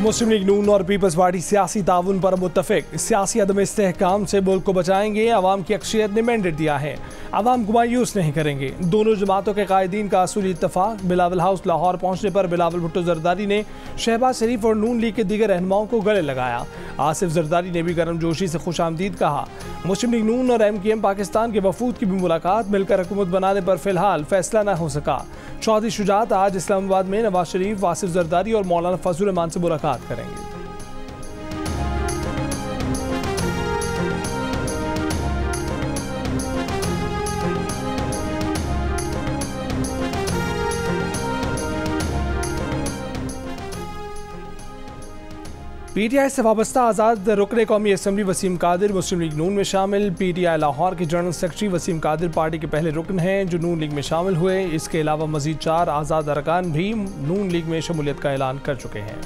मुस्लिम लीग नून और peoples party सियासी ताउन पर मुत्तफिक। सियासी अदम इस्तेहकाम से मुल्क को बचाएंगे। अवाम की अक्सरियत ने मैंडेट दिया है, अवाम को मायूस नहीं करेंगे। दोनों जमातों के कायदीन का असूली इत्तफाक। बिलावल हाउस लाहौर पहुंचने पर बिलावल भुट्टो जरदारी ने शहबाज शरीफ और नून लीग के दीगर रहनुमाओं को गले लगाया। आसिफ जरदारी ने भी गर्मजोशी से खुशामदीद कहा। मुस्लिम लीग नून और MKM पाकिस्तान के वफूद की भी मुलाकात। मिलकर हुकूमत बनाने पर फिलहाल फैसला न हो सका। चौधरी शुजात आज इस्लामाबाद में नवाज शरीफ, आसिफ जरदारी और मौलाना फजल रहमान से मुलाकात करेंगे। PTI से वाबस्ता आज़ाद रुकने कौमी असम्बली वसीम कादिर मुस्लिम लीग नून में शामिल। PTI लाहौर के जनरल सेक्रेटरी वसीम कादिर पार्टी के पहले रुकन हैं जो नून लीग में शामिल हुए। इसके अलावा मजीद 4 आज़ाद अरकान भी नून लीग में शमूलियत का ऐलान कर चुके हैं।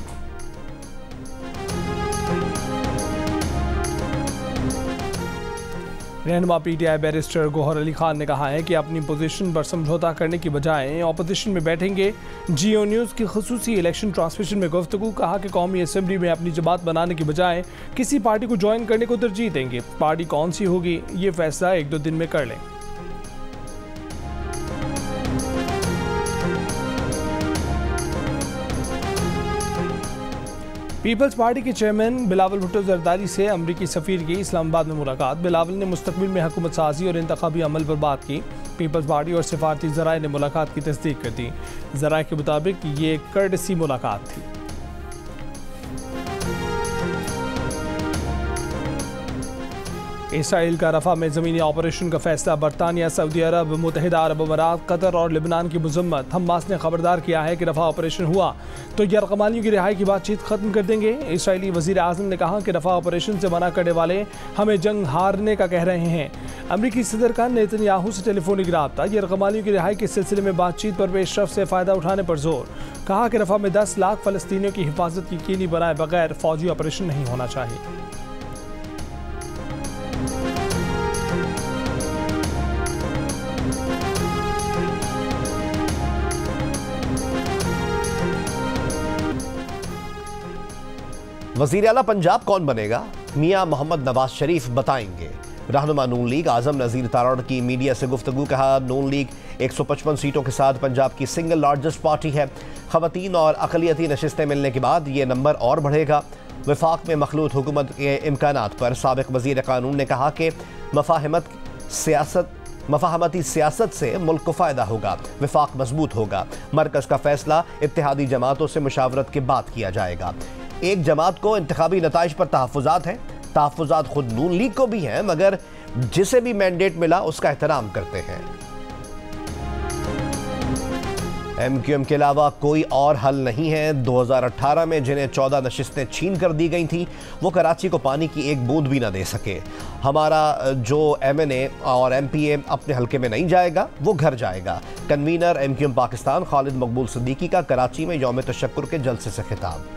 रहनुमा PTI बैरिस्टर गौहर अली खान ने कहा है कि अपनी पोजीशन पर समझौता करने की बजाय अपोजिशन में बैठेंगे। GO न्यूज़ की खुसूसी इलेक्शन ट्रांसमिशन में गुफ्तगू। कहा कि कौमी असम्बली में अपनी जमात बनाने की बजाय किसी पार्टी को ज्वाइन करने को तरजीह देंगे। पार्टी कौन सी होगी ये फैसला 1-2 दिन में कर लें। पीपल्स पार्टी के चेयरमैन बिलावल भुट्टो जरदारी से अमरीकी सफ़ीर की इस्लामाबाद में मुलाकात। बिलावल ने मुस्तकबिल में हुकूमत साजी और इंतखाबी अमल पर बात की। पीपल्स पार्टी और सिफारती ज़राए ने मुलाकात की तस्दीक कर दी। ज़राए के मुताबिक ये कर्टसी मुलाकात थी। इसराइल का रफा में ज़मीनी ऑपरेशन का फैसला। बरतानिया, सऊदी अरब, मुत्तहिदा अरब अमारात, कतर और लिबनान की मजम्मत। हमास ने खबरदार किया है कि रफा ऑपरेशन हुआ तो यरगमालियों की रिहाई की बातचीत ख़त्म कर देंगे। इसराइली वज़ीर आज़म ने कहा कि रफा ऑपरेशन से मना करने वाले हमें जंग हारने का कह रहे हैं। अमरीकी सदर का नेतन्याहू से टेलीफोनिक राब्ता। यरगमालियों की रिहाई के सिलसिले में बातचीत पर पेशरफ से फ़ायदा उठाने पर जोर। कहा कि रफा में 10 लाख फ़लस्तीनियों की हिफाजत की यकीनी बनाए बगैर फ़ौजी ऑपरेशन नहीं होना चाहिए। वज़ीर आला पंजाब कौन बनेगा? मियां मोहम्मद नवाज शरीफ बताएंगे। रहनुमा नून लीग आज़म नज़ीर तारड़ की मीडिया से गुफ्तगू। कहा नून लीग 155 सीटों के साथ पंजाब की सिंगल लार्जेस्ट पार्टी है। ख़वातीन और अक़लियती नशिस्तें मिलने के बाद ये नंबर और बढ़ेगा। वफाक में मखलूत हुकूमत के इम्कानात पर साबिक़ वज़ीर क़ानून ने कहा कि मफाहमती सियासत से मुल्क को फ़ायदा होगा, वफाक मजबूत होगा। मरकज़ का फ़ैसला इत्तेहादी जमातों से मुशावरत के बाद किया जाएगा। एक जमात को इंतखाबी नताइज पर तहफ़्फ़ुज़ात हैं, तहफ़्फ़ुज़ात खुद नून लीग को भी हैं, मगर जिसे भी मैंडेट मिला उसका एहतराम करते हैं। MKM के अलावा कोई और हल नहीं है। 2018 में जिन्हें 14 नशिस्तें छीन कर दी गई थी वो कराची को पानी की एक बूंद भी ना दे सके। हमारा जो MNA और MPA अपने हल्के में नहीं जाएगा वो घर जाएगा। कन्वीनर MKM पाकिस्तान खालिद मकबूल सिद्दीकी का कराची में यौम तशक्कुर के जलसे से खिताब।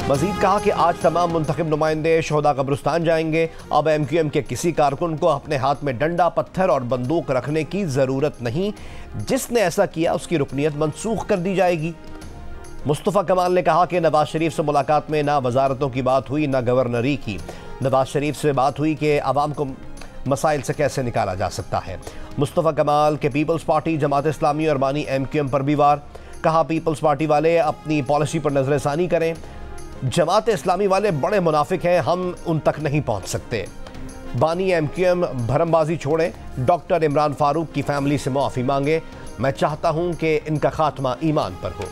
मजीद कहा कि आज तमाम मुंतखब नुमाइंदे शोहदा कब्रिस्तान जाएंगे। अब MKM के किसी कारकुन को अपने हाथ में डंडा, पत्थर और बंदूक रखने की ज़रूरत नहीं। जिसने ऐसा किया उसकी रुकनियत मनसूख कर दी जाएगी। मुस्तफ़ा कमाल ने कहा कि नवाज शरीफ से मुलाकात में ना वजारतों की बात हुई ना गवर्नरी की। नवाज शरीफ से बात हुई कि आवाम को मसाइल से कैसे निकाला जा सकता है। मुस्तफ़ा कमाल के पीपल्स पार्टी, जमात इस्लामी और बानी MKM पर भी वार। कहा पीपल्स पार्टी वाले अपनी पॉलिसी पर नज़रसानी करें। जमात इस्लामी वाले बड़े मुनाफिक हैं, हम उन तक नहीं पहुंच सकते। बानी MKM भरमबाजी छोड़ें। डॉक्टर इमरान फारूक की फैमिली से मुआफ़ी मांगे। मैं चाहता हूं कि इनका खात्मा ईमान पर हो।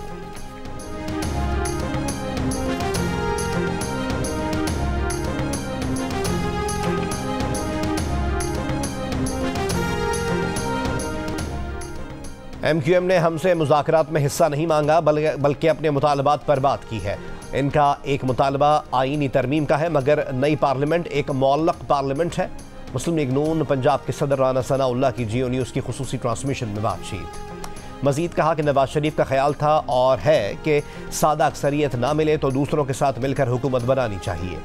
MKM ने हमसे मुज़ाकरात में हिस्सा नहीं मांगा बल्कि अपने मुतालबात पर बात की है। इनका एक मुतालबा आईनी तरमीम का है, मगर नई पार्लियामेंट एक मुअल्लक़ पार्लियामेंट है। मुस्लिम लीग नून पंजाब के सदर राना सनाउल्लाह की GO न्यूज़ की खुसूसी ट्रांसमिशन में बातचीत। मजीद कहा कि नवाज शरीफ का ख्याल था और है कि सादा अक्सरियत ना मिले तो दूसरों के साथ मिलकर हुकूमत बनानी चाहिए।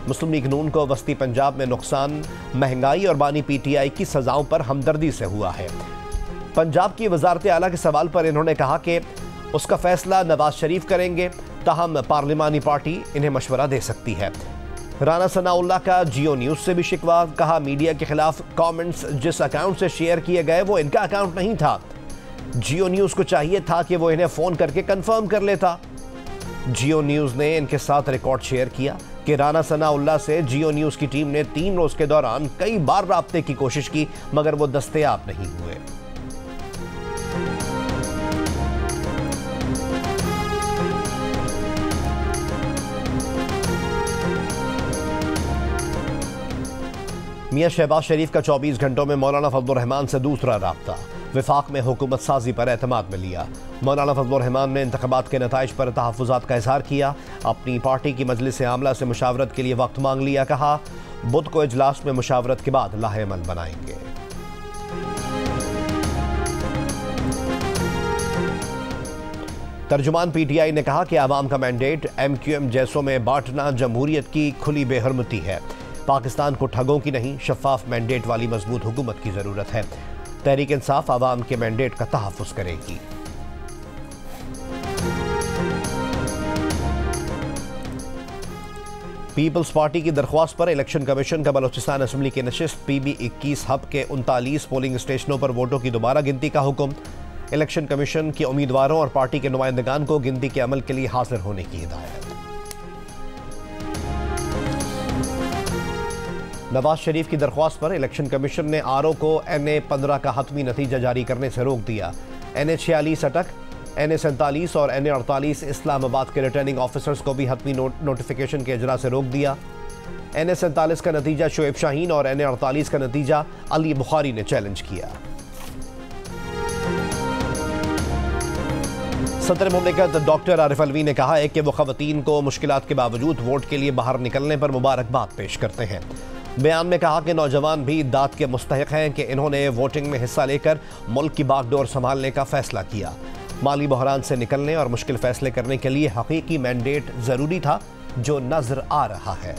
मुस्लिम लीग नून को वस्ती पंजाब में नुकसान, महंगाई और बानी PTI की सज़ाओं पर हमदर्दी से हुआ है। पंजाब की वजारत आला के सवाल पर इन्होंने कहा कि उसका फैसला नवाज शरीफ करेंगे। ताहम पार्लिमानी पार्टी इन्हें मशवरा दे सकती है। राना सनाउल्लाह का जियो न्यूज से भी शिकवा, कहा मीडिया के खिलाफ कमेंट्स जिस अकाउंट से शेयर किए गए वो इनका अकाउंट नहीं था। जियो न्यूज को चाहिए था कि वो इन्हें फोन करके कंफर्म कर लेता। जियो न्यूज ने इनके साथ रिकॉर्ड शेयर किया कि राना सनाउल्लाह से जियो न्यूज की टीम ने 3 रोज के दौरान कई बार राब्ते की कोशिश की मगर वो दस्तयाब नहीं हुए। मियां शहबाज शरीफ का 24 घंटों में मौलाना फजलुर रहमान से दूसरा राब्ता, विफाक में हुकूमत साजी पर एतमाद में लिया। मौलाना फजलुर रहमान ने इंतखाबात के नताइज पर तहफ़्फ़ुज़ात का इजहार किया, अपनी पार्टी की मजलिस आमला से मुशावरत के लिए वक्त मांग लिया। कहा बुध को इजलास में मुशावरत के बाद लाहेअमल बनाएंगे। तर्जुमान PTI ने कहा कि आवाम का मैंडेट MQM जैसों में बांटना जमहूरियत की खुली बेहरमती है। पाकिस्तान को ठगों की नहीं शफाफ मैंडेट वाली मजबूत हुकूमत की जरूरत है। तहरीक इंसाफ आवाम के मैंडेट का तहफ़्फ़ुज़ करेगी। पीपल्स पार्टी की दरख्वास्त पर इलेक्शन कमीशन का बलोचिस्तान असेंबली की नशिस्त PB-21 हब के 39 पोलिंग स्टेशनों पर वोटों की दोबारा गिनती का हुक्म। इलेक्शन कमीशन के उम्मीदवारों और पार्टी के नुमाइंदगान को गिनती के अमल के लिए हाजिर होने की हिदायत। नवाज शरीफ की दरख्वास्त पर इलेक्शन कमीशन ने RO को NA-15 का हतमी नतीजा जारी करने से रोक दिया। NA-46 अटक, NA-47 और NA-48 इस्लामाबाद के रिटर्निंग ऑफिसर्स को भी हतमी नोटिफिकेशन के इजरा से रोक दिया। NA-47 का नतीजा शोएब शाहीन और NA-48 का नतीजा अली बुखारी ने चैलेंज किया। सदर मुमलिकत डॉक्टर आरिफ अलवी ने कहा है कि वो खवातीन को मुश्किलात के बावजूद वोट के लिए बाहर निकलने पर मुबारकबाद पेश करते हैं। बयान में कहा कि नौजवान भी दाद के मुस्तहिक हैं कि इन्होंने वोटिंग में हिस्सा लेकर मुल्क की बागडोर संभालने का फैसला किया। माली बहरान से निकलने और मुश्किल फैसले करने के लिए हकीकी मैंडेट जरूरी था जो नजर आ रहा है।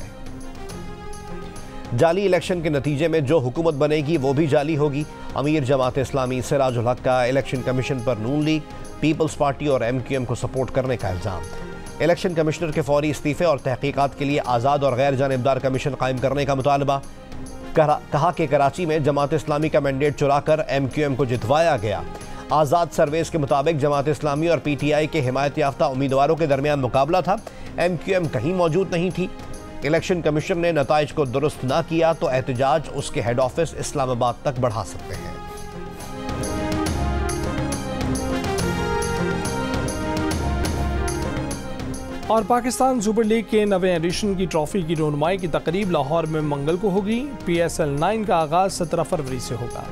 जाली इलेक्शन के नतीजे में जो हुकूमत बनेगी वो भी जाली होगी। अमीर जमात इस्लामी सिराजुल हक का इलेक्शन कमीशन पर नून लीग, पीपल्स पार्टी और MQM को सपोर्ट करने का इल्जाम। इलेक्शन कमिश्नर के फौरी इस्तीफे और तहकीकात के लिए आज़ाद और गैर जानिबदार कमीशन कायम करने का मुतालबा। कहा कि कराची में जमात इस्लामी का मैंडेट चुराकर MQM को जितवाया गया। आज़ाद सर्वेस के मुताबिक जमात इस्लामी और PTI के हिमायत याफ्ता उम्मीदवारों के दरमियान मुकाबला था। MQM कहीं मौजूद नहीं थी। इलेक्शन कमीशन ने नताइज को दुरुस्त ना किया तो एहतजाज उसके हेड ऑफिस इस्लामाबाद तक बढ़ा सकते हैं। और पाकिस्तान सुपर लीग के नवे एडिशन की ट्रॉफी की रोनुमाई की तकरीब लाहौर में मंगल को होगी। PSL 9 का आगाज 17 फरवरी से होगा।